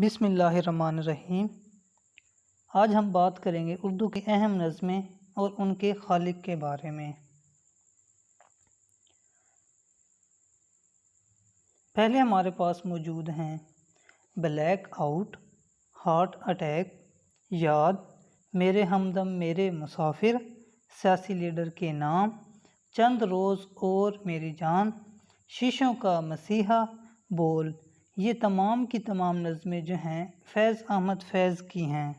بسم اللہ الرحمن الرحیم۔ آج ہم بات کریں گے اردو کی اہم نظمیں اور ان کے خالق کے بارے میں۔ پہلے ہمارے پاس موجود ہیں بلیک آؤٹ، ہارٹ اٹیک، یاد، میرے ہمدم میرے مسافر، سیاسی لیڈر کے نام، چند روز اور میری جان، شیشوں کا مسیحا، بول۔ یہ تمام کی تمام نظمیں جو ہیں فیض احمد فیض کی ہیں۔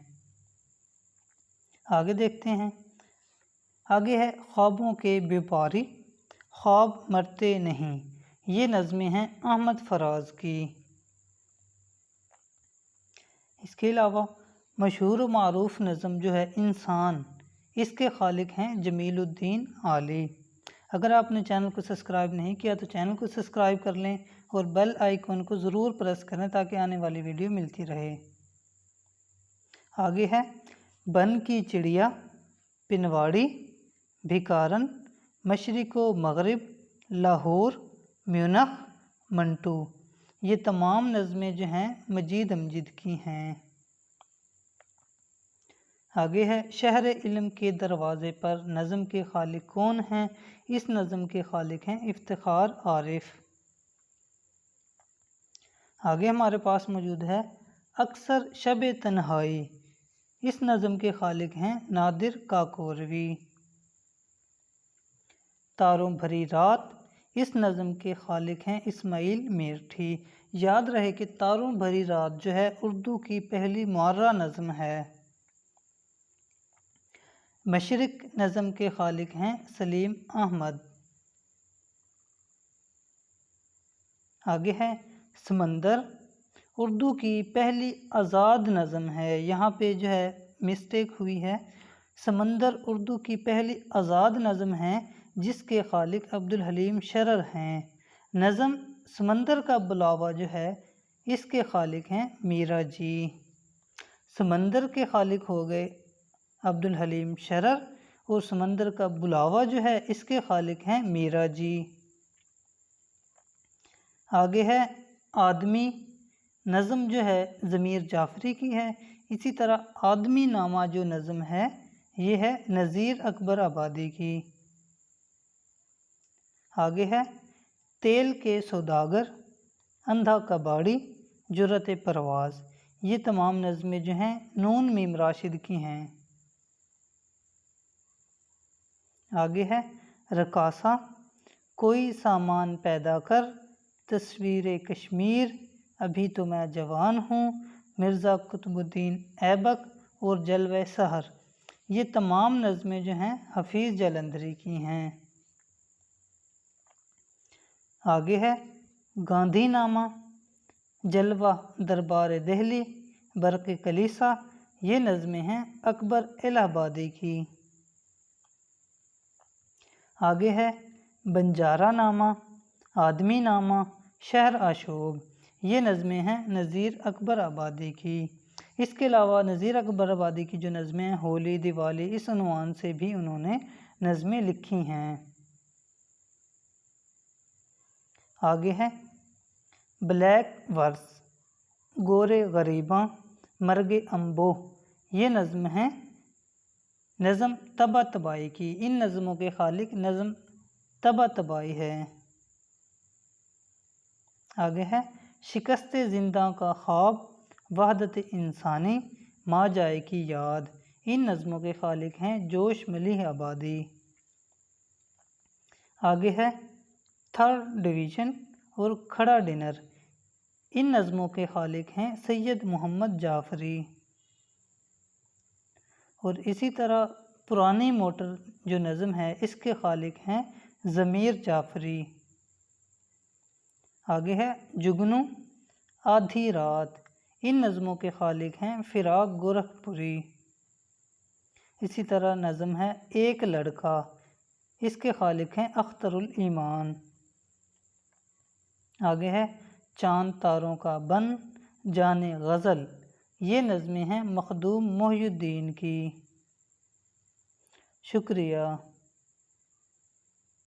آگے دیکھتے ہیں۔ آگے ہے خوابوں کے بیپاری، خواب مرتے نہیں۔ یہ نظمیں ہیں احمد فراز کی۔ اس کے علاوہ مشہور و معروف نظم جو ہے انسان، اس کے خالق ہیں جمیل الدین عالی۔ اگر آپ نے چینل کو سبسکرائب نہیں کیا تو چینل کو سبسکرائب کر لیں اور بیل آئیکن کو ضرور پریس کریں تاکہ آنے والی ویڈیو ملتی رہے۔ آگے ہے بن کی چڑیا، پنواڑی، بھکارن، مشرق و مغرب، لاہور، میونخ، منٹو۔ یہ تمام نظمیں جو ہیں مجید امجد کی ہیں۔ آگے ہے شہر علم کے دروازے پر، نظم کے خالق کون ہیں؟ اس نظم کے خالق ہیں افتخار عارف۔ آگے ہمارے پاس موجود ہے اکثر شب تنہائی، اس نظم کے خالق ہیں نادر کاکوروی۔ تاروں بھری رات، اس نظم کے خالق ہیں اسماعیل میرٹھی۔ یاد رہے کہ تاروں بھری رات جو ہے اردو کی پہلی معرہ نظم ہے۔ مشرق نظم کے خالق ہیں سلیم احمد۔ آگے ہے سمندر، اردو کی پہلی آزاد نظم ہے۔ یہاں پہ جو ہے مسٹیک ہوئی ہے، سمندر اردو کی پہلی آزاد نظم ہے جس کے خالق عبدالحلیم شرر ہیں۔ نظم سمندر کا بلاوا جو ہے اس کے خالق ہیں میرا جی۔ سمندر کے خالق ہو گئے عبدالحلیم شرر اور سمندر کا بلاوا جو ہے اس کے خالق ہیں میرا جی۔ آگے ہے آدمی، نظم جو ہے ضمیر جعفری کی ہے۔ اسی طرح آدمی نامہ جو نظم ہے یہ ہے نذیر اکبر آبادی کی۔ آگے ہے تیل کے سوداگر، اندھا کباڑی، جرأت پرواز۔ یہ تمام نظمیں جو ہیں نون میم راشد کی ہیں۔ آگے ہے رقاصہ، کوئی سامان پیدا کر، تصویر کشمیر، ابھی تو میں جوان ہوں، مرزا قطب الدین ایبک اور جلوہ سحر۔ یہ تمام نظمیں جو ہیں حفیظ جلندھری کی ہیں۔ آگے ہے گاندھی نامہ، جلوہ دربار دہلی، برق کلیسا۔ یہ نظمیں ہیں اکبر الہ آبادی کی۔ آگے ہے بنجارہ نامہ، آدمی نامہ، شہر آشوب۔ یہ نظمیں ہیں نذیر اکبر آبادی کی۔ اس کے علاوہ نذیر اکبر آبادی کی جو نظمیں ہیں ہولی، دیوالی، اس عنوان سے بھی انہوں نے نظمیں لکھی ہیں۔ آگے ہے بلیک ورس، گورے غریباں، مرگ امبو۔ یہ نظم ہے نظم طبع طبائی کی۔ ان نظموں کے خالق نظم طبع طبائی ہے۔ آگے ہے شکست زنداں کا خواب، وحدت انسانی، ماں جائے کی یاد۔ ان نظموں کے خالق ہیں جوش ملیح آبادی۔ آگے ہے تھرڈ ڈویژن اور کھڑا ڈنر۔ ان نظموں کے خالق ہیں سید محمد جعفری۔ اور اسی طرح پرانی موٹر جو نظم ہے اس کے خالق ہیں ضمیر جعفری۔ آگے ہے جگنو، آدھی رات۔ ان نظموں کے خالق ہیں فراق گورکھپوری۔ اسی طرح نظم ہے ایک لڑکا، اس کے خالق ہیں اختر الایمان۔ آگے ہے چاند تاروں کا بن، جان غزل۔ یہ نظمیں ہیں مخدوم محی الدین کی۔ شکریہ۔